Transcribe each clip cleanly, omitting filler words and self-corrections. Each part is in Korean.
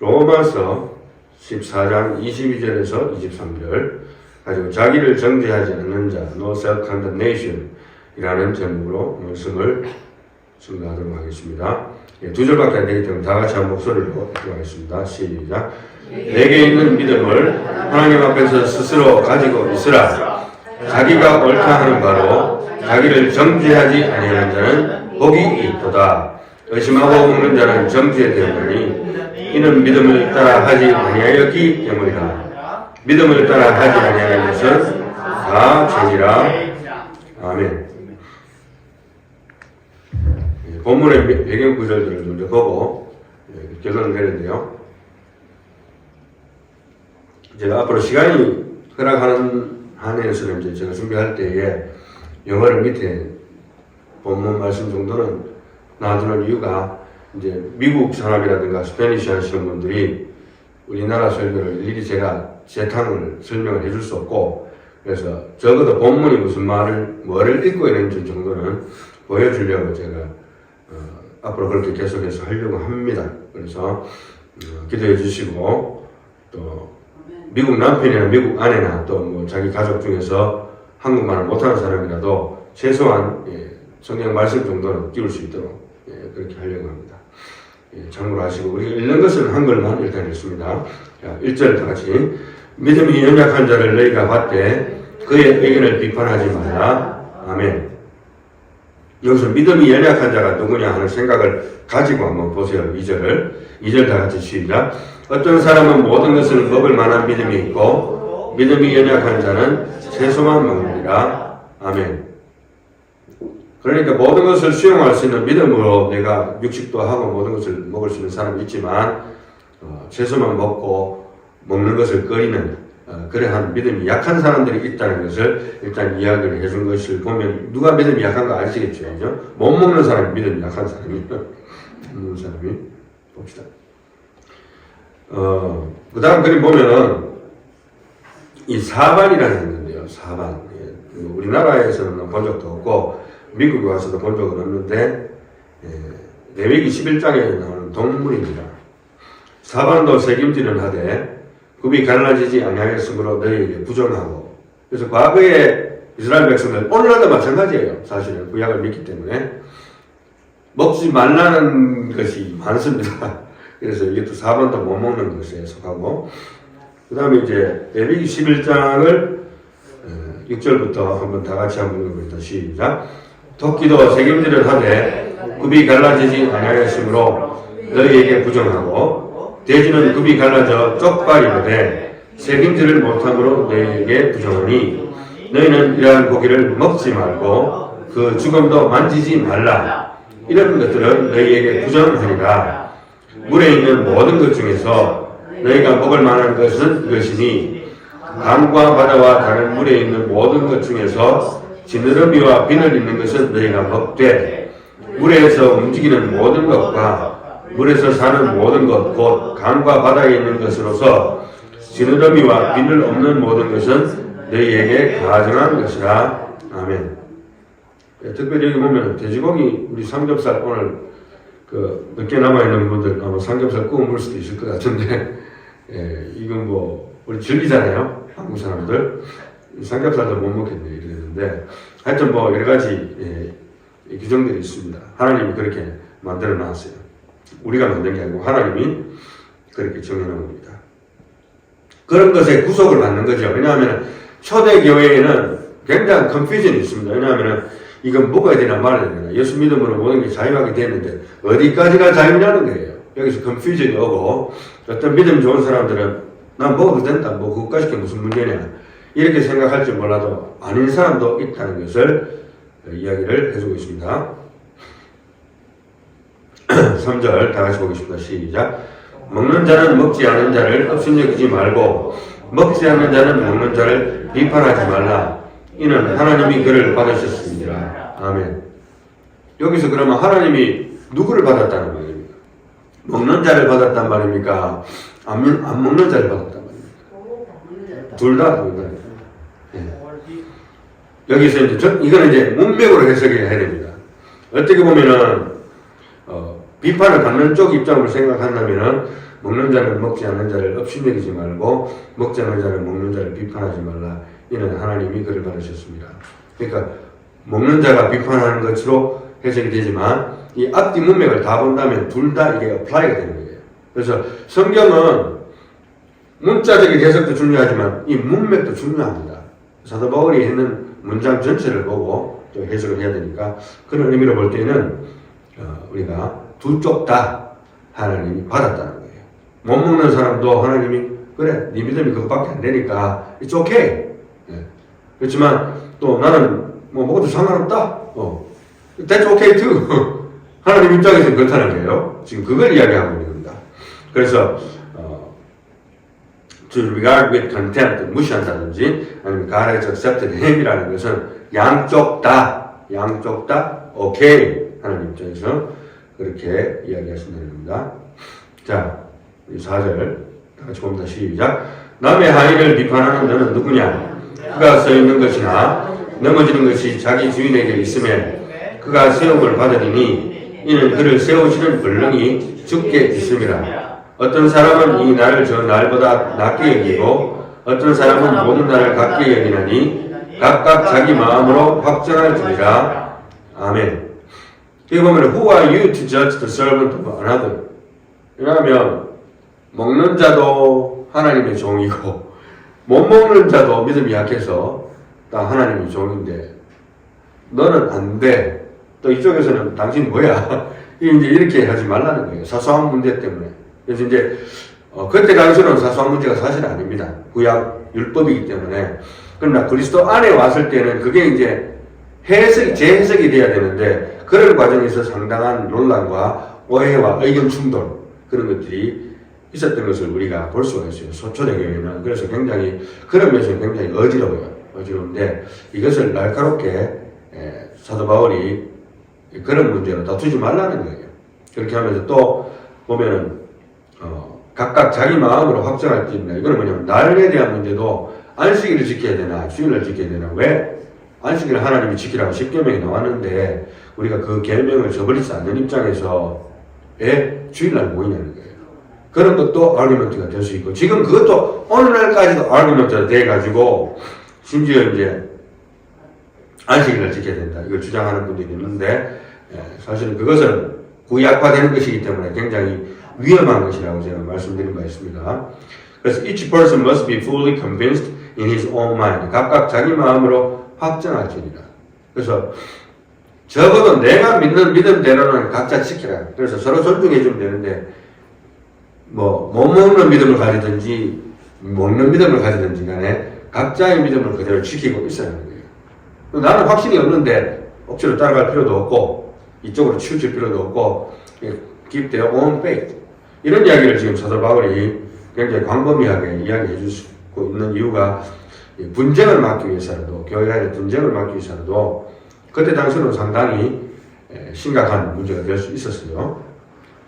로마서 14장 22절에서 23절 가지고 자기를 정죄하지 않는 자, no self-condemnation 이라는 제목으로 말씀을 증거하도록 하겠습니다. 두 절밖에 안 되기 때문에 다 같이 한 목소리로 읽도록 하겠습니다. 시작. 내게 있는 믿음을 하나님 앞에서 스스로 가지고 있으라. 자기가 옳다 하는 바로 자기를 정죄하지 아니하는 자는 복이 있도다. 의심하고 먹는 자는 정죄되었으니 이는 믿음을 따라 하지 아니하였기 때문이다. 믿음을 따라 하지 아니하는 것은 다 죄니라. 아멘. 본문의 배경 구절들을 먼저 보고 결론을 내렸는데요. 제가 앞으로 시간이 허락하는 한해에서는 이제 제가 준비할 때에 영어를 밑에 본문 말씀 정도는 놔두는 이유가 이제 미국 산업이라든가 스페니시 하시는 분들이 우리나라 설교를 일일이 제가 재탕을 설명을 해줄 수 없고, 그래서 적어도 본문이 무슨 뭐를 읽고 있는지 정도는 보여주려고 제가 앞으로 그렇게 계속해서 하려고 합니다. 그래서 기도해 주시고, 또 미국 남편이나 미국 아내나 또 뭐 자기 가족 중에서 한국말을 못하는 사람이라도 최소한 성경 말씀 정도는 띄울 수 있도록 그렇게 하려고 합니다. 참고하시고 우리가 읽는 것은 한글만 일단 읽습니다. 1절 다 같이. 믿음이 연약한 자를 너희가 봤되 그의 의견을 비판하지 말라. 아멘. 여기서 믿음이 연약한 자가 누구냐 하는 생각을 가지고 한번 보세요. 2절 다 같이 시작. 어떤 사람은 모든 것을 먹을 만한 믿음이 있고 믿음이 연약한 자는 채소만 먹느니라. 아멘. 그러니까 모든 것을 수용할 수 있는 믿음으로 내가 육식도 하고 모든 것을 먹을 수 있는 사람이 있지만 채소만 먹고 먹는 것을 꺼리는 그러한 믿음이 약한 사람들이 있다는 것을 일단 이야기를 해준 것을 보면 누가 믿음이 약한가 아시겠죠? 그죠? 못 먹는 사람이 믿음이 약한 사람이 먹는 사람이 봅시다. 그 다음 그림 보면은 이 사반이라는 게 있는데요. 사반. 우리나라에서는 본 적도 없고 미국에 와서도 본 적은 없는데 레위기 11장에 나오는 동물입니다. 사반도 새김질은 하되 굽이 갈라지지 아니하였으므로 너희에게 부정하고. 그래서 과거에 이스라엘 백성들 오늘날도 마찬가지예요. 사실은 구약을 믿기 때문에 먹지 말라는 것이 많습니다. 그래서 이것도 사반도 못 먹는 것에 속하고, 그 다음에 이제 레위기 11장을 6절부터 한번 다 같이 한번 읽어봅니다. 시작. 토끼도 새김질을 하되 굽이 갈라지지 아니하였으므로 너희에게 부정하고, 돼지는 굽이 갈라져 쪽발이로되 새김질을 못함으로 너희에게 부정하니 너희는 이러한 고기를 먹지 말고 그 죽음도 만지지 말라. 이런 것들은 너희에게 부정하리라. 물에 있는 모든 것 중에서 너희가 먹을 만한 것은 이것이니 강과 바다와 다른 물에 있는 모든 것 중에서 지느러미와 비늘 있는 것은 너희가 먹되 물에서 움직이는 모든 것과 물에서 사는 모든 것, 곧 강과 바다에 있는 것으로서 지느러미와 비늘 없는 모든 것은 너희에게 가증한 것이라. 아멘. 특별히 여기 보면 돼지고기, 우리 삼겹살 오늘 늦게 남아있는 분들 아마 삼겹살 구워 먹을 수도 있을 것 같은데, 이건 뭐 우리 즐기잖아요. 한국 사람들. 삼겹살도 못 먹겠네 이랬는데, 하여튼 뭐 여러 가지 규정들이 있습니다. 하나님이 그렇게 만들어 놨어요. 우리가 만든 게 아니고 하나님이 그렇게 정해놓은 겁니다. 그런 것에 구속을 받는 거죠. 왜냐하면 초대교회에는 굉장한 컨퓨전이 있습니다. 왜냐하면 이건 먹어야 되나 말아야 되나. 예수 믿음으로 모든 게 자유하게 됐는데 어디까지가 자유냐는 거예요. 여기서 컨퓨전이 오고, 어떤 믿음 좋은 사람들은 난 먹어도 된다. 뭐 그것까지 게 무슨 문제냐. 이렇게 생각할지 몰라도 아닌 사람도 있다는 것을 이야기를 해주고 있습니다. 3절 다 같이 보겠습니다. 시작. 먹는 자는 먹지 않는 자를 업신여기지 말고 먹지 않는 자는 먹는 자를 비판하지 말라. 이는 하나님이 그를 받으셨습니다. 아멘. 여기서 그러면 하나님이 누구를 받았다는 말입니까? 먹는 자를 받았단 말입니까? 안 먹는 자를 받았단 말입니까? 둘 다. 여기서 이거는 이제 문맥으로 해석해야 됩니다. 어떻게 보면은 비판을 받는 쪽 입장으로 생각한다면은 먹는 자는 먹지 않는 자를 업신여기지 말고 먹지 않는 자는 먹는 자를 비판하지 말라. 이는 하나님이 그를 바라셨습니다. 그러니까 먹는 자가 비판하는 것으로 해석이 되지만 이 앞뒤 문맥을 다 본다면 둘 다 이게 어플라이가 되는 거예요. 그래서 성경은 문자적인 해석도 중요하지만 이 문맥도 중요합니다. 사도 바울이 했는 문장 전체를 보고 또 해석을 해야 되니까 그런 의미로 볼 때는 우리가 두 쪽 다 하나님이 받았다는 거예요. 못 먹는 사람도 하나님이 그래 네 믿음이 그것밖에 안 되니까 it's okay. 네. 그렇지만 또 나는 뭐 먹어도 상관없다. That's okay too. 하나님 입장에서는 그렇다는 거예요. 지금 그걸 이야기하고 있는 겁니다. 그래서 to regard with contempt, 무시한다든지 아니면 God has accepted him이라는 것은 양쪽 다 오케이 하나님 입장에서 그렇게 이야기하신다는 겁니다. 자, 4절 다 같이 봅니다. 시작. 남의 하인을 비판하는 너는 누구냐? 그가 서 있는 것이나 넘어지는 것이 자기 주인에게 있으면 그가 세움을 받으리니 이는 그를 세우시는 권능이 주께 있음이라. 어떤 사람은 이 날을 저 날보다 낮게 여기고 어떤 사람은 모든 날을 같게 여기나니 각각 자기 마음으로 확정할지니라. 아멘. 여기 보면 Who are you to judge the servant of another? 왜냐하면 먹는 자도 하나님의 종이고 못 먹는 자도 믿음이 약해서 다 하나님의 종인데 너는 안 돼. 또 이쪽에서는 당신 뭐야? 이제 이렇게 하지 말라는 거예요. 사소한 문제 때문에. 그래서 이제 그때 당시로는 사소한 문제가 사실 아닙니다. 구약 율법이기 때문에. 그러나 그리스도 안에 왔을 때는 그게 이제 재해석이 돼야 되는데 그런 과정에서 상당한 논란과 오해와 의견 충돌 그런 것들이 있었던 것을 우리가 볼 수가 있어요. 소초대교회는. 그래서 굉장히 그런 면에서 굉장히 어지러운데 이것을 날카롭게 사도 바울이 그런 문제로 다투지 말라는 거예요. 그렇게 하면서 또 보면은 각각 자기 마음으로 확정할지입니다. 이거는 뭐냐면 날에 대한 문제도 안식일을 지켜야 되나 주일을 지켜야 되나 왜 안식일을 하나님이 지키라고 10계명이 나왔는데 우리가 그 계명을 저버리지 않는 입장에서 왜 주일날 모이냐는 거예요. 그런 것도 아르규먼트가 될 수 있고 지금 그것도 오늘날까지도 아르규먼트가 돼가지고 심지어 이제 안식일을 지켜야 된다 이걸 주장하는 분들이 있는데 사실은 그것은 구약화되는 것이기 때문에 굉장히 위험한 것이라고 제가 말씀드린 바 있습니다. 그래서 each person must be fully convinced in his own mind. 각각 자기 마음으로 확정할지니라. 그래서 적어도 내가 믿는 믿음대로는 각자 지키라. 그래서 서로 존중해주면 되는데 못 먹는 믿음을 가지든지 먹는 믿음을 가지든지 간에 각자의 믿음을 그대로 지키고 있어야 하는 거예요. 나는 확신이 없는데 억지로 따라갈 필요도 없고 이쪽으로 치우칠 필요도 없고 keep their own faith. 이런 이야기를 지금 사도 바울이 굉장히 광범위하게 이야기해 주고 있는 이유가 분쟁을 막기 위해서라도 교회 간의 분쟁을 막기 위해서라도 그때 당시로는 상당히 심각한 문제가 될 수 있었어요.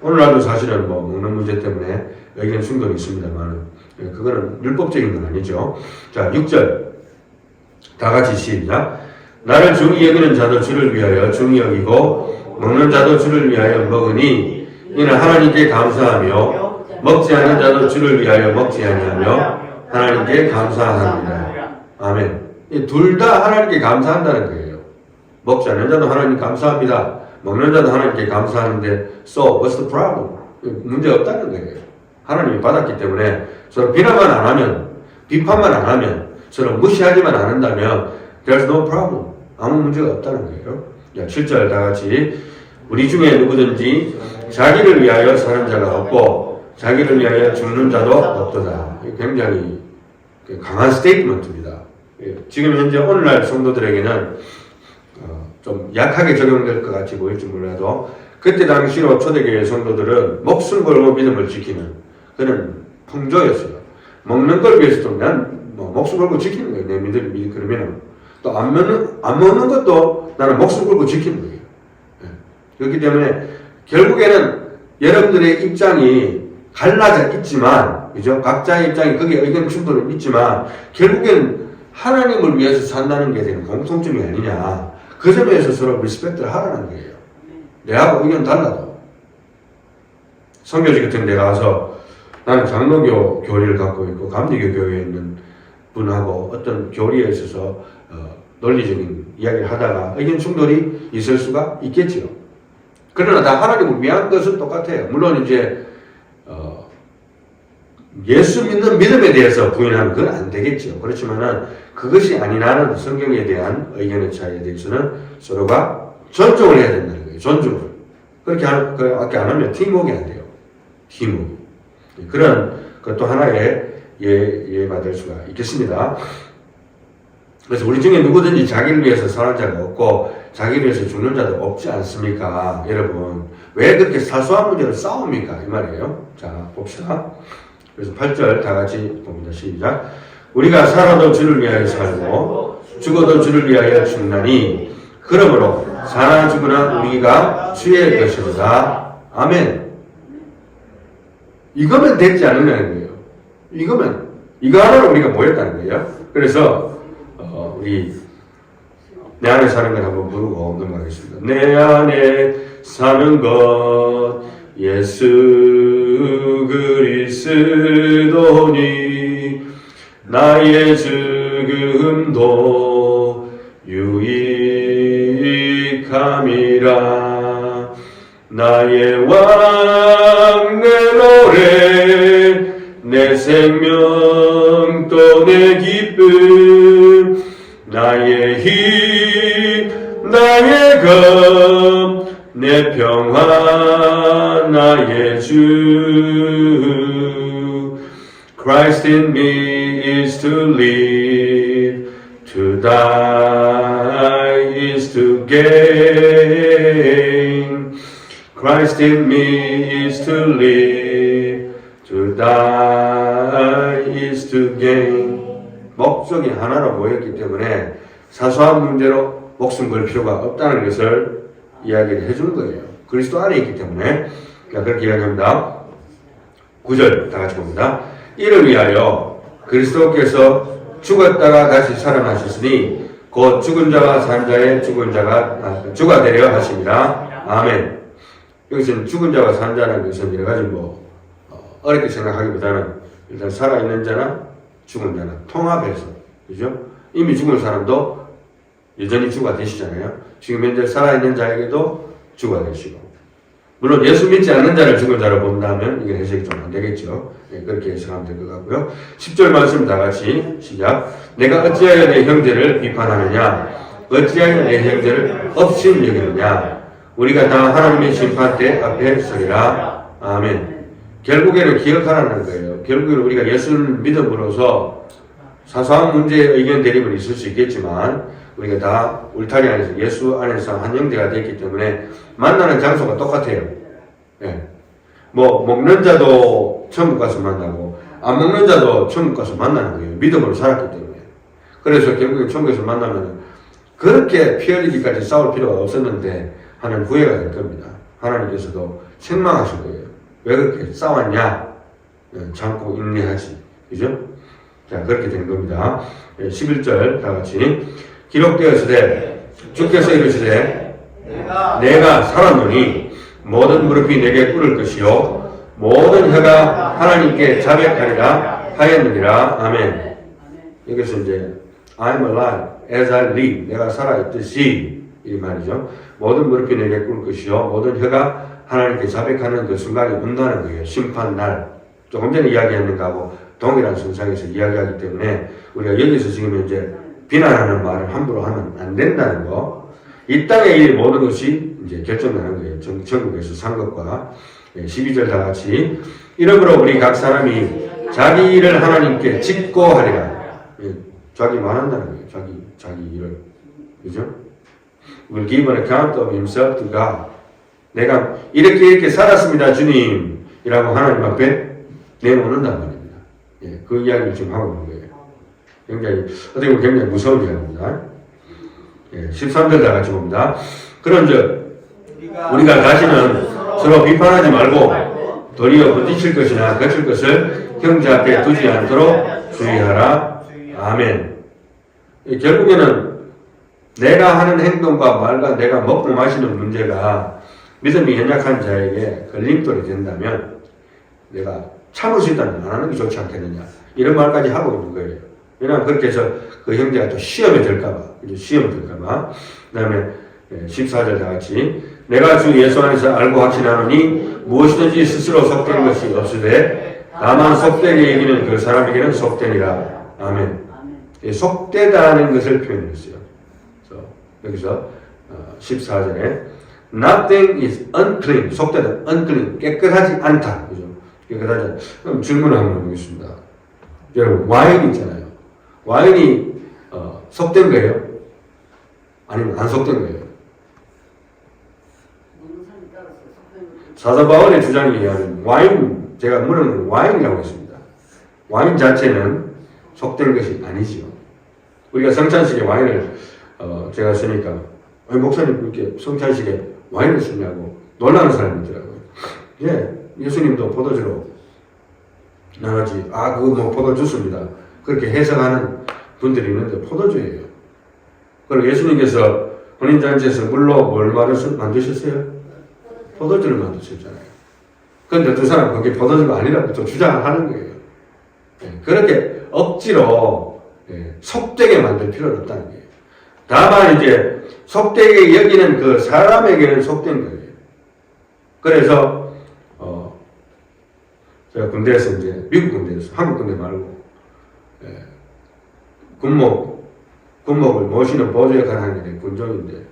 오늘날도 사실은 뭐 먹는 문제 때문에 의견 충돌이 있습니다만 그거는 율법적인 건 아니죠. 자, 6절 다 같이 시작. 나를 중히 여기는 자도 주를 위하여 중히 여기고 먹는 자도 주를 위하여 먹으니 이는 하나님께 감사하며 먹지 않는 자도 주를 위하여 먹지 아니하며 하나님께 감사합니다. 아멘. 이 둘 다 하나님께 감사한다는 거예요. 먹지 않는 자도 하나님 감사합니다. 먹는 자도 하나님께 감사하는데 so what's the problem? 문제 없다는 거예요. 하나님이 받았기 때문에 서로 비난만 안 하면 비판만 안 하면 서로 무시하지만 않는다면 there's no problem. 아무 문제가 없다는 거예요. 자, 7절 다 같이 우리 중에 누구든지 자기를 위하여 사는 자가 없고 자기를 위하여 죽는 자도 없도다. 굉장히 강한 스테이트먼트입니다. 지금 현재 오늘날 성도들에게는 좀 약하게 적용될 것 같이 보일지 몰라도 그때 당시로 초대교회 성도들은 목숨 걸고 믿음을 지키는 그런 풍조였어요. 먹는 걸 위해서도 난 목숨 걸고 지키는 거예요. 내 믿음이 그러면은 또 안 먹는 것도 나는 목숨 걸고 지키는 거예요. 그렇기 때문에 결국에는 여러분들의 입장이 갈라져 있지만, 그죠? 각자의 입장이 거기에 의견 충돌은 있지만, 결국에는 하나님을 위해서 산다는 게 되는 공통점이 아니냐. 그 점에서 서로 리스펙트를 하라는 거예요. 내하고 의견 달라도. 선교지 같은 데 가서, 나는 장로교 교리를 갖고 있고 감리교 교회에 있는 분하고 어떤 교리에 있어서 논리적인 이야기를 하다가 의견 충돌이 있을 수가 있겠지요. 그러나 다 하나님을 위한 것은 똑같아요. 물론 이제 예수 믿는 믿음에 대해서 부인하면 그건 안 되겠죠. 그렇지만은 그것이 아니라는 성경에 대한 의견의 차이에 대해서는 서로가 존중을 해야 된다는 거예요. 존중을. 그렇게 안 하면 팀워크가 안 돼요. 팀워크. 그런 것도 하나의 예가 될 수가 있겠습니다. 그래서 우리 중에 누구든지 자기를 위해서 사는 자가 없고 자기를 위해서 죽는 자도 없지 않습니까? 여러분 왜 그렇게 사소한 문제를 싸웁니까? 이 말이에요. 자 봅시다. 그래서 8절 다 같이 봅니다. 시작. 우리가 살아도 주를 위하여 살고 죽어도 주를 위하여 죽나니 그러므로 사나 죽으나 우리가 주의 것이로다. 아멘. 이거면 됐지 않느냐는 거예요. 이거 하나로 우리가 모였다는 거예요. 그래서 우리 내 안에 사는 걸 한번 부르고 넘어가겠습니다. 내 안에 사는 것 예수 그리스도니 나의 죽음도 유익함이라. 나의 왕 내 노래 내 생명 또 내 기쁨 나의 힘 나의 검 내 평화 나의 주. Christ in me is to live, to die is to gain. Christ in me is to live, to die is to gain. 목적이 하나로 모였기 때문에 사소한 문제로 목숨 걸 필요가 없다는 것을 이야기를 해주는 거예요. 그리스도 안에 있기 때문에. 그렇게 이야기합니다. 9절 다 같이 봅니다. 이를 위하여 그리스도께서 죽었다가 다시 살아나셨으니 곧 죽은 자와 산 자의 주가 되려 하십니다. 아멘. 여기서는 죽은 자와 산 자라는 것은 여러 가지 어렵게 생각하기보다는 일단 살아있는 자나 죽은 자나 통합해서, 그죠? 이미 죽은 사람도 여전히 주가 되시잖아요. 지금 현재 살아있는 자에게도 주가 되시고, 물론 예수 믿지 않는 자를 죽은 자로 본다면 이게 해석이 좀 안 되겠죠. 네, 그렇게 해석하면 될 것 같고요. 10절 말씀 다 같이 시작. 내가 어찌하여 내 형제를 비판하느냐? 어찌하여 내 형제를 업신 여기느냐? 우리가 다 하나님의 심판대 앞에 서리라. 아멘. 결국에는 기억하라는 거예요. 결국에는 우리가 예수를 믿음으로써 사소한 문제의 의견 대립은 있을 수 있겠지만 우리가 다 울타리 안에서 예수 안에서 한 형제가 됐기 때문에 만나는 장소가 똑같아요. 예. 먹는 자도 천국 가서 만나고 안 먹는 자도 천국 가서 만나는 거예요. 믿음으로 살았기 때문에. 그래서 결국에 천국에서 만나면 그렇게 피 흘리기까지 싸울 필요가 없었는데 하는 후회가 될 겁니다. 하나님께서도 책망하실 거예요. 왜 그렇게 싸웠냐? 참고 인내하지. 그죠? 자, 그렇게 된 겁니다. 11절 다 같이. 기록되었으되 주께서 이르시되 내가 살았노니 모든 무릎이 내게 꿇을 것이요 모든 혀가 하나님께 자백하리라 하였느니라. 아멘. 여기서 이제 I'm alive as I live. 내가 살아있듯이 이 말이죠. 모든 무릎이 내게 꿇을 것이요 모든 혀가 하나님께 자백하는 그 순간이 온다는 거예요. 심판날. 조금 전에 이야기했는 거하고 동일한 순상에서 이야기하기 때문에 우리가 여기서 지금 이제 비난하는 말을 함부로 하면 안 된다는 거. 이 땅의 일 모든 것이 이제 결정나는 거예요. 천국에서 산 것과. 12절 다 같이. 이러므로 우리 각 사람이 자기 일을 하나님께 짓고 하리라. 자기 말한다는 거예요. 자기 일을. 그죠? Will give an account of himself to God. 내가 이렇게 살았습니다, 주님. 이라고 하나님 앞에 내놓는단 말입니다. 그 이야기를 지금 하고 있는 거예요. 어떻게 보면 굉장히 무서운 이야기입니다. 13절 다 같이 봅니다. 그런즉 우리가 다시는 서로 비판하지 말고 도리어 부딪힐 것이나 거칠 것을 형제 앞에 두지 않도록 주의하라. 아멘. 결국에는 내가 하는 행동과 말과 내가 먹고 마시는 문제가 믿음이 연약한 자에게 걸림돌이 된다면 내가 참을 수 있다면 안 하는 게 좋지 않겠느냐. 이런 말까지 하고 있는 거예요. 왜냐하면 그렇게 해서 그 형제가 또 시험에 들까봐. 시험에 들까봐. 그 다음에 14절 다 같이. 내가 주 예수 안에서 알고 확신하노니 무엇이든지 스스로 속된 것이 없으되 다만 속되게 여기는 그 사람에게는 속되니라. 아멘. 속되다는 것을 표현했어요. 그래서 여기서 14절에 Nothing is unclean. 속되다. unclean. 깨끗하지 않다. 그죠? 깨끗하지 않다. 그럼 질문을 한번 해보겠습니다. 여러분, 와인 있잖아요. 와인이 속된 거예요? 아니면 안 속된 거예요? 사도 바울의 주장에 의하면 와인, 제가 물은 와인이라고 했습니다. 와인 자체는 속된 것이 아니지요. 우리가 성찬식에 와인을 제가 쓰니까 목사님 그렇게 성찬식에 와인을 쓰냐고 놀라는 사람이 있더라고요. 예, 예수님도 포도주로 나눴지. 그거 뭐 포도주스입니다. 그렇게 해석하는 분들이 있는데 포도주예요. 그리고 예수님께서 혼인잔치에서 물로 뭘 만드셨어요? 포도주를 만드셨잖아요. 그런데 두 사람 거기 포도주가 아니라고 또 주장을 하는 거예요. 예, 그렇게 억지로 속되게 만들 필요는 없다는 거예요. 다만 이제 속되게 여기는 그 사람에게는 속된 거예요. 그래서 제가 군대에서 이제 미국 군대에서 한국 군대 말고 군목을 모시는 보조 역할을 하는 게 군종인데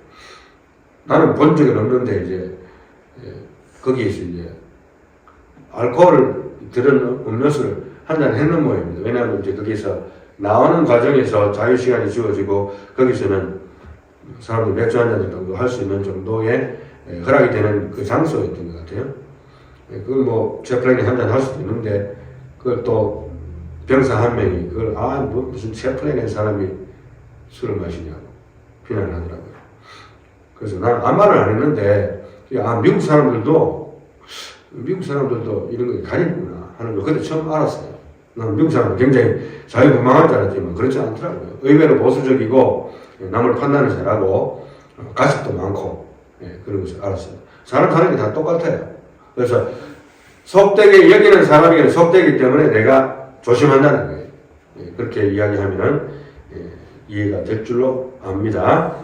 나는 본 적은 없는데 이제 거기에서 이제 알코올을 들은 음료수를 한잔 했는 모양입니다. 왜냐하면 이제 거기서 나오는 과정에서 자유시간이 주어지고 거기서는 사람들이 맥주 한잔 정도 할 수 있는 정도의 허락이 되는 그 장소였던 것 같아요. 그걸 뭐 채플랜이 한잔 할 수도 있는데 그걸 또 병사 한 명이 그걸 무슨 채플랜의 사람이 술을 마시냐고 비난을 하더라고요. 그래서 나는 아무 말을 안 했는데 미국 사람들도 이런 거 가리구나 하는 걸 그때 처음 알았어요. 나는 미국 사람은 굉장히 자유분방할 줄 알았지만 그렇지 않더라고요. 의외로 보수적이고 남을 판단을 잘하고 가식도 많고 그런 것을 알았어요. 사람 사는 게 다 똑같아요. 그래서 속되게 여기는 사람에게는 속되기 때문에 내가 조심한다는 거예요. 그렇게 이야기하면은 이해가 될 줄로 압니다.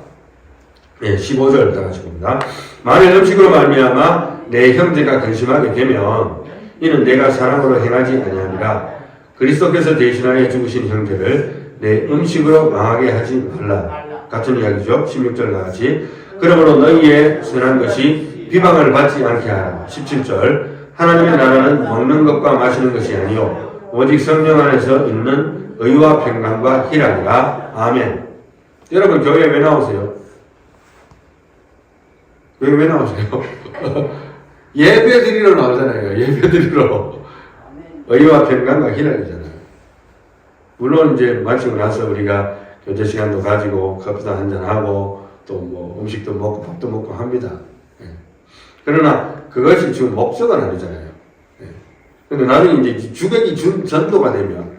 15절 다 같이 봅니다. 만일 음식으로 말미암아 내 형제가 근심하게 되면 이는 내가 사랑으로 행하지 아니함이라. 그리스도께서 대신하여 죽으신 형제를 내 음식으로 망하게 하지 말라. 같은 이야기죠. 16절 다 같이. 그러므로 너희의 선한 것이 비방을 받지 않게 하라. 17절. 하나님의 나라는 먹는 것과 마시는 것이 아니요 오직 성령 안에서 있는 의와 평강과 희락이라. 아멘. 여러분 교회에 왜 나오세요? 왜 나오세요? 예배 드리러 나오잖아요. 예배 드리러. 의와 평강과 희락이잖아요. 물론 이제 마치고 나서 우리가 교제 시간도 가지고 커피도 한잔 하고 또 뭐 음식도 먹고 밥도 먹고 합니다. 그러나 그것이 지금 목적은 아니잖아요. 그런데 나중에 이제 주객이 전도가 되면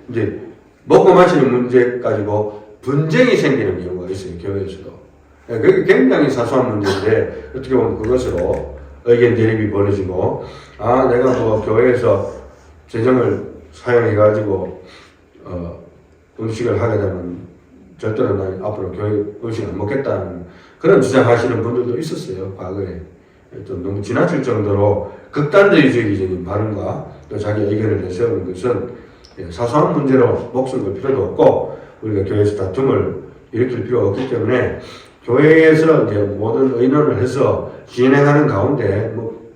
이제 먹고 마시는 문제 가지고 분쟁이 생기는 경우가 있어요. 교회에서도. 그게 굉장히 사소한 문제인데 어떻게 보면 그것으로 의견 대립이 벌어지고 내가 뭐 교회에서 재정을 사용해가지고 음식을 하게 되면 절대로 나 앞으로 교회 음식을 안 먹겠다는 그런 주장하시는 분들도 있었어요. 과거에. 좀 너무 지나칠 정도로 극단주의적인 발언과 또 자기 의견을 내세우는 것은 사소한 문제로 목숨 걸 필요도 없고 우리가 교회에서 다툼을 일으킬 필요가 없기 때문에 교회에서 이제 모든 의논을 해서 진행하는 가운데 뭐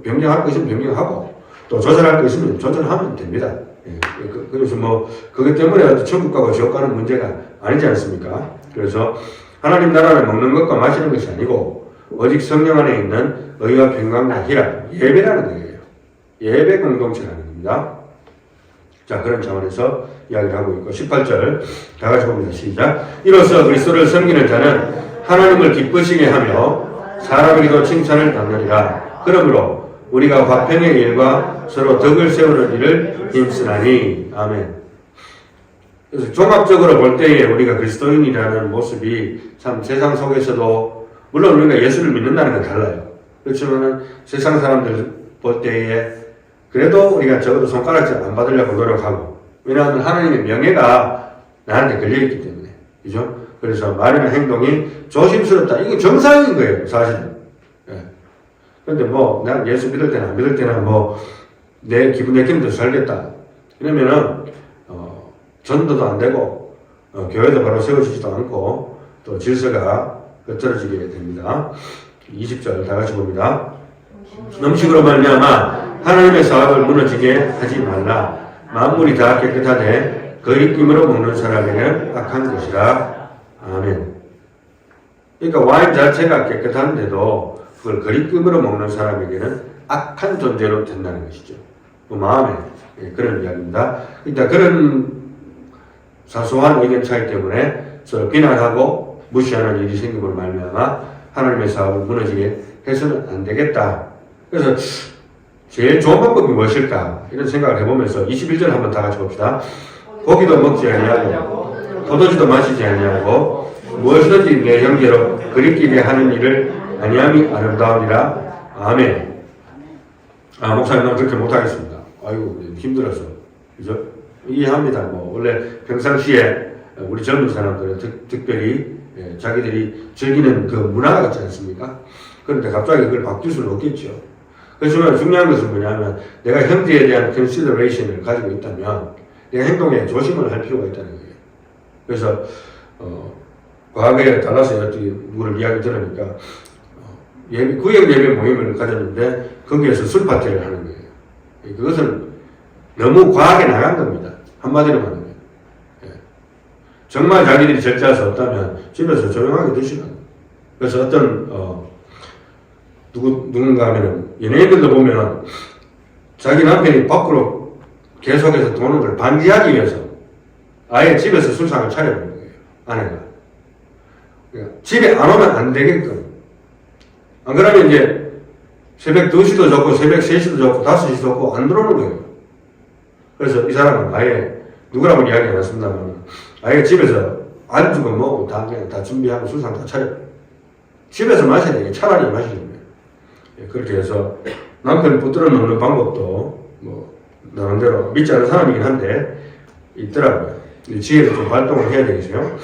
변경할 거 있으면 변경하고 또 조절할 거 있으면 조절하면 됩니다. 그래서 뭐 그것 때문에 천국 가고 지옥 가는 문제가 아니지 않습니까? 그래서 하나님 나라를 먹는 것과 마시는 것이 아니고 오직 성령 안에 있는 의와 평강과 희락, 예배라는 거예요. 예배 공동체라는 겁니다. 자, 그런 차원에서 이야기를 하고 있고 18절 다 같이 봅니다. 시작. 이로써 그리스도를 섬기는 자는 하나님을 기쁘시게 하며 사람에게도 칭찬을 받느니라. 그러므로 우리가 화평의 일과 서로 덕을 세우는 일을 힘쓰나니. 아멘. 그래서 종합적으로 볼 때에 우리가 그리스도인이라는 모습이 참 세상 속에서도 물론 우리가 예수를 믿는다는 건 달라요. 그렇지만 세상 사람들 볼 때에 그래도 우리가 적어도 손가락질 안 받으려고 노력하고, 왜냐하면 하나님의 명예가 나한테 걸려있기 때문에. 그죠? 그래서 말이나 행동이 조심스럽다. 이건 정상인 거예요, 사실은. 예. 근데 뭐, 난 예수 믿을 때나 안 믿을 때나 뭐, 내 기분 내키는 대로 살겠다. 이러면은, 전도도 안 되고, 교회도 바로 세워지지도 않고, 또 질서가 흐트러지게 됩니다. 20절 다 같이 봅니다. 음식으로 말미암아 하나님의 사업을 무너지게 하지 말라. 만물이 다 깨끗하되 거리낌으로 먹는 사람에게는 악한 것이라. 아멘. 그러니까 와인 자체가 깨끗한데도 그걸 거리낌으로 먹는 사람에게는 악한 존재로 된다는 것이죠. 그 마음에 그런 이야기입니다. 그러니까 그런 사소한 의견 차이 때문에 서로 비난하고 무시하는 일이 생김으로 말미암아 하나님의 사업을 무너지게 해서는 안 되겠다. 그래서 제일 좋은 방법이 무엇일까? 이런 생각을 해보면서 21절 한번 다 같이 봅시다. 고기도 먹지 아니하고 포도주도 마시지 아니하고 무엇이든지 내 형제로 그리끼게 하는 일을 아니함이 아름다우니라. 아멘. 목사님 난 그렇게 못하겠습니다. 아이고 힘들어서. 그죠? 이해합니다. 뭐 원래 평상시에 우리 젊은 사람들은 특별히 자기들이 즐기는 그 문화가 있지 않습니까? 그런데 갑자기 그걸 바뀔 수는 없겠죠. 그렇지만 중요한 것은 뭐냐면 내가 형제에 대한 consideration을 가지고 있다면 내가 행동에 조심을 할 필요가 있다는 거예요. 그래서 과거에 달라스에 누구를 이야기 들으니까 구역 예배 모임을 가졌는데 거기에서 술 파티를 하는 거예요. 그것은 너무 과하게 나간 겁니다. 한마디로 말하면. 정말 자기들이 절제할 수 없다면 집에서 조용하게 드시라고. 그래서 어떤 누군가 하면은 연예인들도 보면 자기 남편이 밖으로 계속해서 도는 걸 방지하기 위해서 아예 집에서 술상을 차려버린 거예요. 아내가. 그러니까 집에 안 오면 안 되게끔. 안 그러면 이제 새벽 2시도 좋고 새벽 3시도 좋고 5시도 좋고 안 들어오는 거예요. 그래서 이 사람은 아예 누구라고 이야기 안 했습니다만 아예 집에서 안주고 뭐고 다 그냥 다 준비하고 술상 다 차려. 집에서 마셔야 되게 차라리 마시는 거예요. 그렇게 해서 남편을 붙들어 놓는 방법도 뭐 나름대로 믿지 않는 사람이긴 한데 있더라고요. 지혜를 좀 발동을 해야 되겠어요.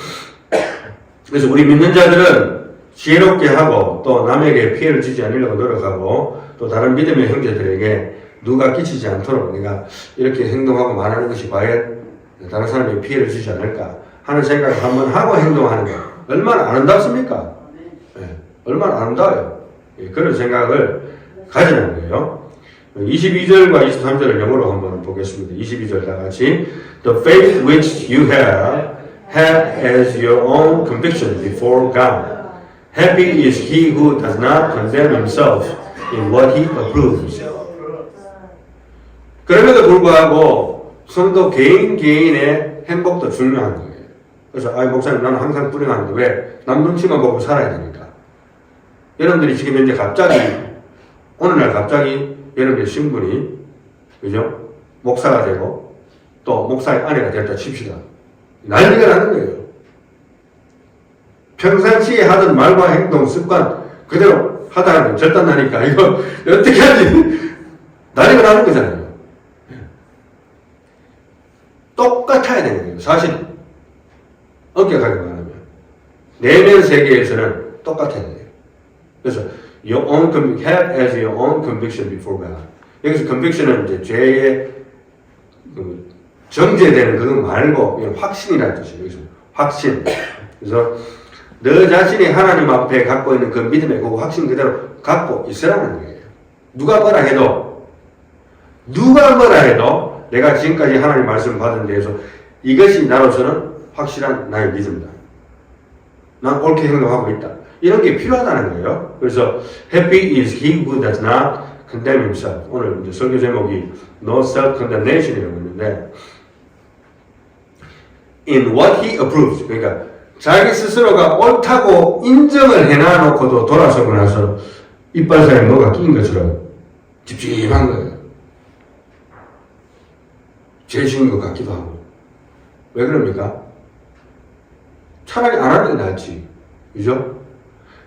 그래서 우리 믿는 자들은 지혜롭게 하고 또 남에게 피해를 주지 않으려고 노력하고 또 다른 믿음의 형제들에게 누가 끼치지 않도록 내가 이렇게 행동하고 말하는 것이 과연 다른 사람에게 피해를 주지 않을까 하는 생각을 한번 하고 행동하는 거 얼마나 아름답습니까? 네, 얼마나 아름다워요. 그런 생각을 가지는 거예요. 22절과 23절을 영어로 한번 보겠습니다. 22절 다 같이 The faith which you have as your own conviction before God. Happy is he who does not condemn himself in what he approves. 그럼에도 불구하고 성도 개인의 행복도 중요한 거예요. 그래서 목사님 나는 항상 불행한데 왜? 남 눈치만 보고 살아야 되니까. 여러분들이 지금 현재 갑자기 어느 날 갑자기 여러분의 신분이 그죠? 목사가 되고 또 목사의 아내가 됐다 칩시다. 난리가 나는 거예요. 평상시에 하던 말과 행동 습관 그대로 하다가 절단나니까 이거 어떻게 하지? 난리가 나는 거잖아요. 똑같아야 되는 거예요. 사실 엄격하게 말하면 내면 세계에서는 똑같아야 돼요. 그래서 your own have as your own conviction before God. 여기서 conviction은 이제 죄의 정죄되는 그거 말고 확신이라는 뜻이에요. 여기서 확신. 그래서 너 자신이 하나님 앞에 갖고 있는 그 믿음의 그 확신 그대로 갖고 있으라는 거예요. 누가 뭐라 해도 내가 지금까지 하나님 말씀 받은 데에서 이것이 나로서는 확실한 나의 믿음이다. 난 옳게 행동하고 있다. 이런 게 필요하다는 거예요. 그래서 Happy is he who does not condemn himself. 오늘 이제 설교 제목이 No self-condemnation이라고 있는데 In what he approves. 그러니까 자기 스스로가 옳다고 인정을 해놔놓고도 돌아서고 나서 이빨 사이에 뭐가 끼인 것처럼 찝찝한 거예요. 죄 지은 것 같기도 하고. 왜 그럽니까? 차라리 안 하는 게 낫지. 그죠?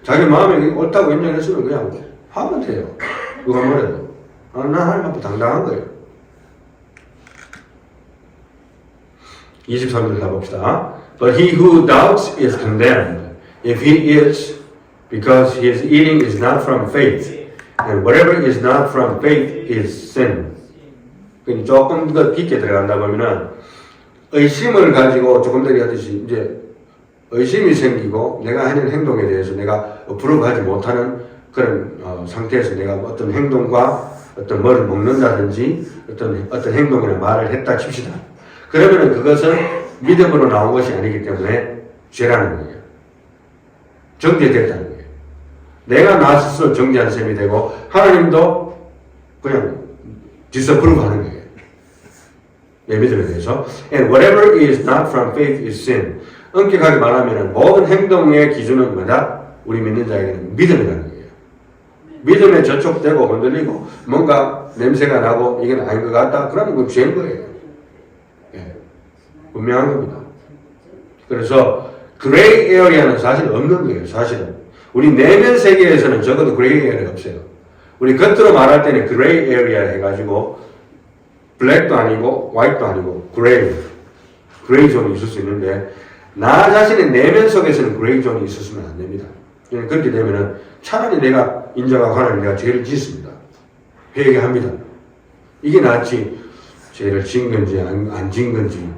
자기 마음에 옳다고 인정했으면 그냥 하면 돼요. 누가 뭐래도. 나 하나님 앞에 당당한 거예요. 23절 가봅시다. But he who doubts is condemned, if he is, because his eating is not from faith, and whatever is not from faith is sin. 조금 더 깊게 들어간다 보면은 의심을 가지고 조금 전에 하듯이 이제 의심이 생기고 내가 하는 행동에 대해서 내가 어프로브하지 못하는 그런 상태에서 내가 어떤 행동과 어떤 뭐를 먹는다든지 어떤 행동이나 말을 했다 칩시다. 그러면은 그것은 믿음으로 나온 것이 아니기 때문에 죄라는 거예요. 정죄됐다는 거예요. 내가 나 스스로 정죄한 셈이 되고 하나님도 그냥 디스프루브 하는 거예요. 내 믿음에 대해서. And whatever is not from faith is sin. 엄격하게 말하면 모든 행동의 기준은 뭐다? 우리 믿는 자에게는 믿음이라는 거예요. 믿음에 저촉되고 흔들리고 뭔가 냄새가 나고 이건 아닌 것 같다? 그러면 그건 죄인 거예요. 예. 분명한 겁니다. 그래서 그레이 에어리아는 사실 없는 거예요. 사실은. 우리 내면 세계에서는 적어도 그레이 에어리아가 없어요. 우리 겉으로 말할 때는 그레이 에어리아 해가지고 블랙도 아니고 화이트도 아니고 그레이 존이 있을 수 있는데 나 자신의 내면 속에서는 그레이 존이 있었으면 안 됩니다. 그렇게 되면은 차라리 내가 인정하고 하나님 내가 죄를 짓습니다. 회개합니다. 이게 낫지 죄를 지은 건지 안 지은 건지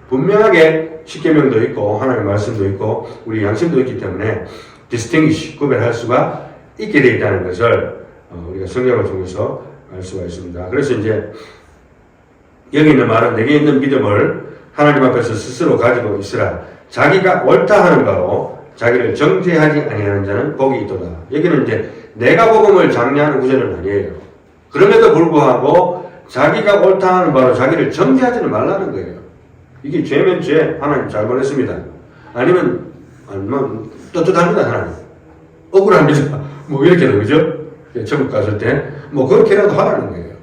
분명하게 십계명도 있고 하나님의 말씀도 있고 우리 양심도 있기 때문에 distinguish 구별할 수가 있게 되어 있다는 것을 우리가 성경을 통해서 알 수가 있습니다. 그래서 이제 여기 있는 말은 내게 있는 믿음을 하나님 앞에서 스스로 가지고 있으라. 자기가 옳다 하는 바로 자기를 정죄하지 아니하는 자는 복이 있도다. 여기는 이제 내가 복음을 장려하는 구절은 아니에요. 그럼에도 불구하고 자기가 옳다 하는 바로 자기를 정죄하지는 말라는 거예요. 이게 죄면 죄, 하나님 잘 보냈습니다. 아니면 떳떳합니다, 하나님. 억울합니다. 뭐 이렇게도 그죠? 천국 갔을 때 뭐 그렇게라도 하라는 거예요.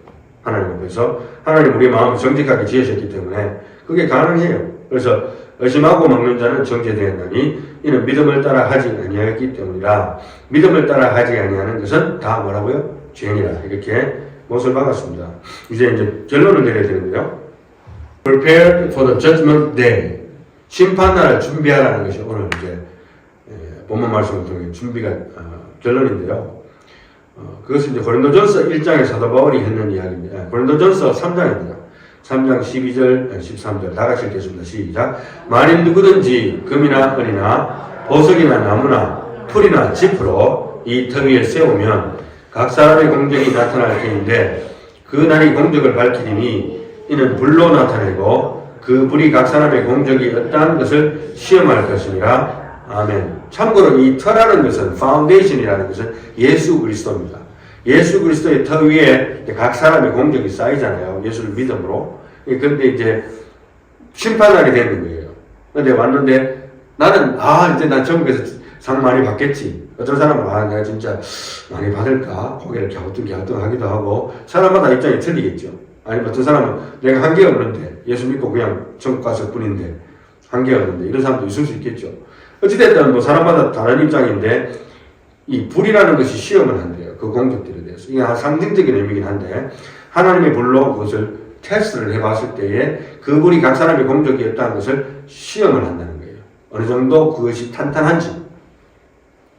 하나님 앞에서 하나님 우리 마음을 정직하게 지으셨기 때문에 그게 가능해요. 그래서 의심하고 먹는 자는 정죄되었나니 이는 믿음을 따라 하지 아니하였기 때문이라. 믿음을 따라 하지 아니하는 것은 다 뭐라고요? 죄니라. 이렇게 못을 박았습니다. 이제 결론을 내려야 되는데요. Prepared for the judgment day. 심판날을 준비하라는 것이 오늘 이제 본문 말씀을 통해 준비가 결론인데요. 그것은 이제 고린도전서 1장에 사도 바울이 했는 이야기입니다. 고린도전서 3장입니다. 3장 12절, 13절 다 같이 읽겠습니다. 시작. 만일 누구든지 금이나 은이나 보석이나 나무나 풀이나 짚으로 이 터 위에 세우면 각 사람의 공적이 나타날 터인데 그 날이 공적을 밝히리니 이는 불로 나타내고 그 불이 각 사람의 공적이 어떠한 것을 시험할 것이니라. 아멘. 참고로 이 터라는 것은 파운데이션이라는 것은 예수 그리스도입니다. 예수 그리스도의 터 위에 각 사람의 공적이 쌓이잖아요. 예수를 믿음으로. 그런데 이제 심판날이 되는 거예요. 근데 왔는데 나는 이제 난 천국에서 상 많이 받겠지. 어떤 사람은 내가 진짜 많이 받을까? 고개를 갸우뚱하기도 하고 사람마다 입장이 틀리겠죠. 아니면 어떤 사람은 내가 한계 없는데 예수 믿고 그냥 천국 갔을 뿐인데 한계 없는데 이런 사람도 있을 수 있겠죠. 어찌됐든 뭐 사람마다 다른 입장인데 이 불이라는 것이 시험을 한대요. 그 공적들에 대해서. 이게 상징적인 의미긴 한데 하나님의 불로 그것을 테스트를 해봤을 때에 그 불이 각 사람의 공적이었다는 것을 시험을 한다는 거예요. 어느 정도 그것이 탄탄한지.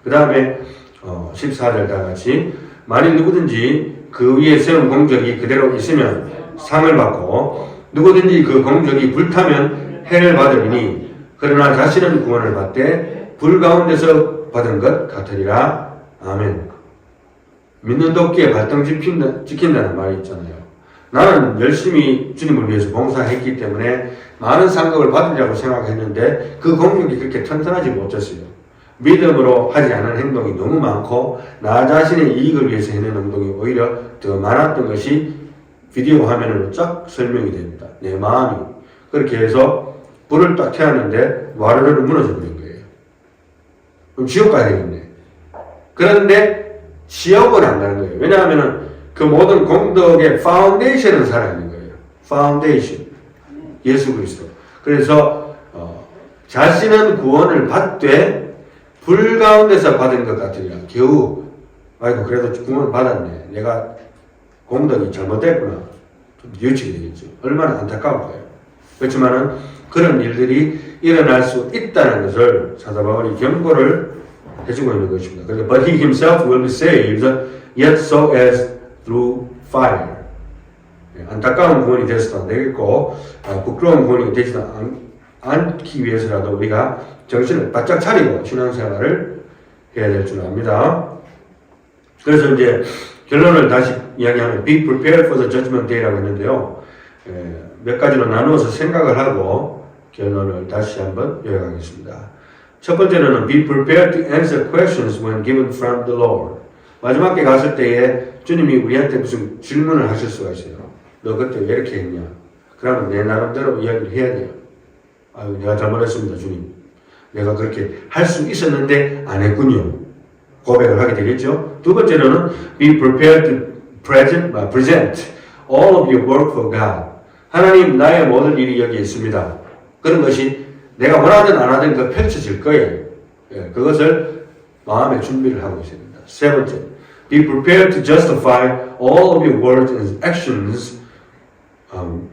그 다음에 14절 다 같이 만일 누구든지 그 위에 세운 공적이 그대로 있으면 상을 받고 누구든지 그 공적이 불타면 해를 받으리니 그러나 자신은 구원을 받되 불 가운데서 받은 것 같으리라. 아멘. 믿는 도끼에 발등 지킨다는 말이 있잖아요. 나는 열심히 주님을 위해서 봉사했기 때문에 많은 상급을 받으려고 생각했는데 그 공격이 그렇게 튼튼하지 못했어요. 믿음으로 하지 않은 행동이 너무 많고 나 자신의 이익을 위해서 해낸 행동이 오히려 더 많았던 것이 비디오 화면으로 쫙 설명이 됩니다. 내 마음이. 그렇게 해서 불을 딱 켜놨는데 와르르 무너져 버린 거예요. 그럼 지옥 가야 되겠네. 그런데 지옥은 안 가는 거예요. 왜냐하면 그 모든 공덕의 파운데이션은 살아있는 거예요. 파운데이션. 예수 그리스도. 그래서 자신은 구원을 받되 불 가운데서 받은 것 같으리라. 겨우 아이고 그래도 구원을 받았네. 내가 공덕이 잘못됐구나. 좀 뉘우치게 되겠죠. 얼마나 안타까울까요? 그렇지만은 그런 일들이 일어날 수 있다는 것을 사도 바울이 경고를 해주고 있는 것입니다. 그러니까 But he himself will be saved, yet so as through fire. 안타까운 구원이 되어서도 안 되겠고 부끄러운 구원이 되지도 않기 위해서라도 우리가 정신을 바짝 차리고 신앙생활을 해야 될 줄 압니다. 그래서 이제 결론을 다시 이야기하면 Be prepared for the judgment day라고 했는데요. 몇 가지로 나누어서 생각을 하고 결론을 다시 한번 요약하겠습니다. 첫 번째로는 Be prepared to answer questions when given from the Lord. 마지막에 갔을 때에 주님이 우리한테 무슨 질문을 하실 수가 있어요. 너 그때 왜 이렇게 했냐? 그러면 내 나름대로 이야기를 해야 돼요. 아유, 내가 잘못했습니다, 주님. 내가 그렇게 할 수 있었는데 안 했군요. 고백을 하게 되겠죠. 두 번째로는 Be prepared to present all of your work for God. 하나님, 나의 모든 일이 여기 있습니다. 그런 것이 내가 원하든 안 하든 그 펼쳐질 거예요. 그것을 마음의 준비를 하고 있어야 됩니다. 세 번째, Be prepared to justify all of your words and actions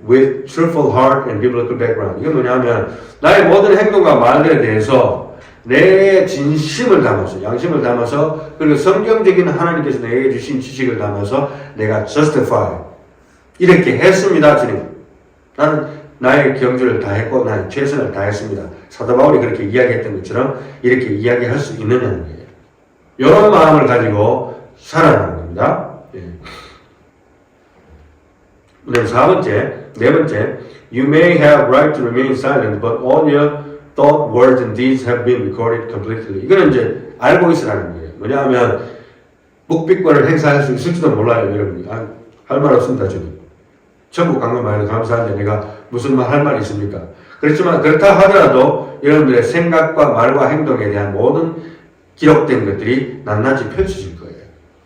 with truthful heart and biblical background. 이건 뭐냐면 나의 모든 행동과 말들에 대해서 내 진심을 담아서, 양심을 담아서, 그리고 성경적인 하나님께서 내게 주신 지식을 담아서 내가 justify. 이렇게 했습니다, 주님. 나는 나의 경주를 다 했고, 나의 최선을 다했습니다. 사도 바울이 그렇게 이야기했던 것처럼 이렇게 이야기할 수 있느냐는 거예요. 이런 마음을 가지고 살아가는 겁니다. 예. 네 번째, You may have right to remain silent, but all your thought, words, and deeds have been recorded completely. 이거는 이제 알고 있으라는 거예요. 뭐냐면 묵비권을 행사할 수 있을지도 몰라요, 여러분이. 할 말 없습니다, 주님. 천국 간 것 말로 감사한데 내가 무슨 말 할 말이 있습니까? 그렇지만 그렇다 하더라도 여러분들의 생각과 말과 행동에 대한 모든 기록된 것들이 낱낱이 펼쳐질 거예요.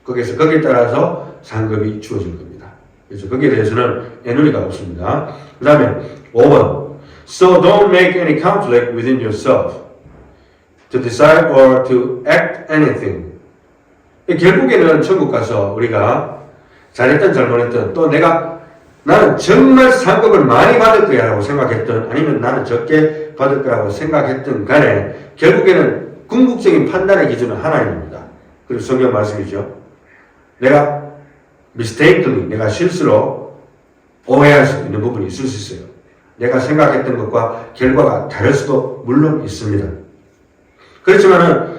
거기에 따라서 상급이 주어질 겁니다. 그래서 거기에 대해서는 애누리가 없습니다. 그 다음에 5번. So don't make any conflict within yourself to decide or to act anything. 결국에는 천국 가서 우리가 잘했든 잘못했든 또 나는 정말 상급을 많이 받을 거야 라고 생각했든 아니면 나는 적게 받을 거라고 생각했든 간에 결국에는 궁극적인 판단의 기준은 하나님입니다. 그리고 성경 말씀이죠. 내가 mistakenly, 내가 실수로 오해할 수 있는 부분이 있을 수 있어요. 내가 생각했던 것과 결과가 다를 수도 물론 있습니다. 그렇지만은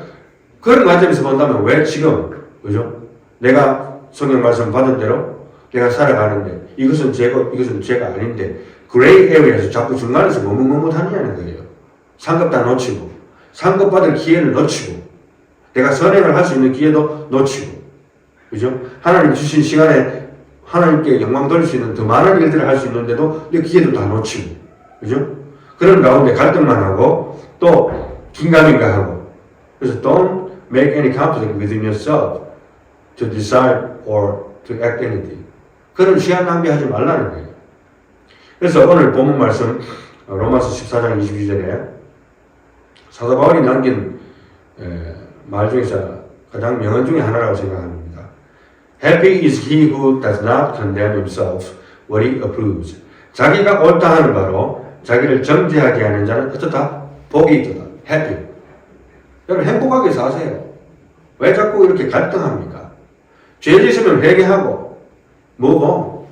그런 관점에서 본다면 왜 지금, 그죠? 내가 성경 말씀 받은 대로 내가 살아가는데 이것은 죄고 이것은 죄가 아닌데 그레이 에리어에서 자꾸 중간에서 머뭇머뭇하느냐는 거예요. 상급 다 놓치고 상급 받을 기회를 놓치고 내가 선행을 할 수 있는 기회도 놓치고 그죠? 하나님 주신 시간에 하나님께 영광 돌릴 수 있는 더 많은 일들을 할 수 있는데도 이 기회도 다 놓치고 그죠? 그런 가운데 갈등만 하고 또 긴가민가 하고 그래서 don't make any conflict within yourself to decide or to act anything. 그런 시간 낭비하지 말라는 거예요. 그래서 오늘 본문 말씀 로마서 14장 22절에 사도 바울이 남긴 말 중에서 가장 명언 중에 하나라고 생각합니다. Happy is he who does not condemn himself what he approves. 자기가 옳다 하는 바로 자기를 정죄하게 하는 자는 어떻다? 복이 있다. Happy. 여러분 행복하게 사세요. 왜 자꾸 이렇게 갈등합니까? 죄 짓으면 회개하고 뭐고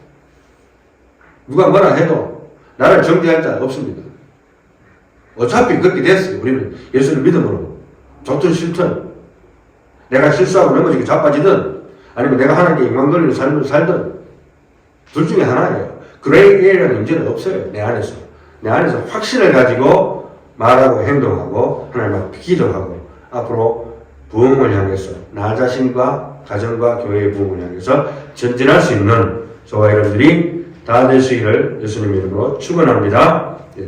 누가 뭐라 해도 나를 정죄할 자 없습니다. 어차피 그렇게 됐어요. 우리는 예수를 믿음으로 좋든 싫든 내가 실수하고 넘어지게 자빠지든 아니면 내가 하나님께 영광 돌리는 삶을 살든 둘 중에 하나예요. 그레이 에리어는 문제는 없어요. 내 안에서 확신을 가지고 말하고 행동하고 하나님 앞에 기도하고 앞으로 부흥을 향해서 나 자신과 가정과 교회의 부흥을 향해서 전진할 수 있는 저와 여러분들이 다 될 수 있기를 예수님 이름으로 축원합니다.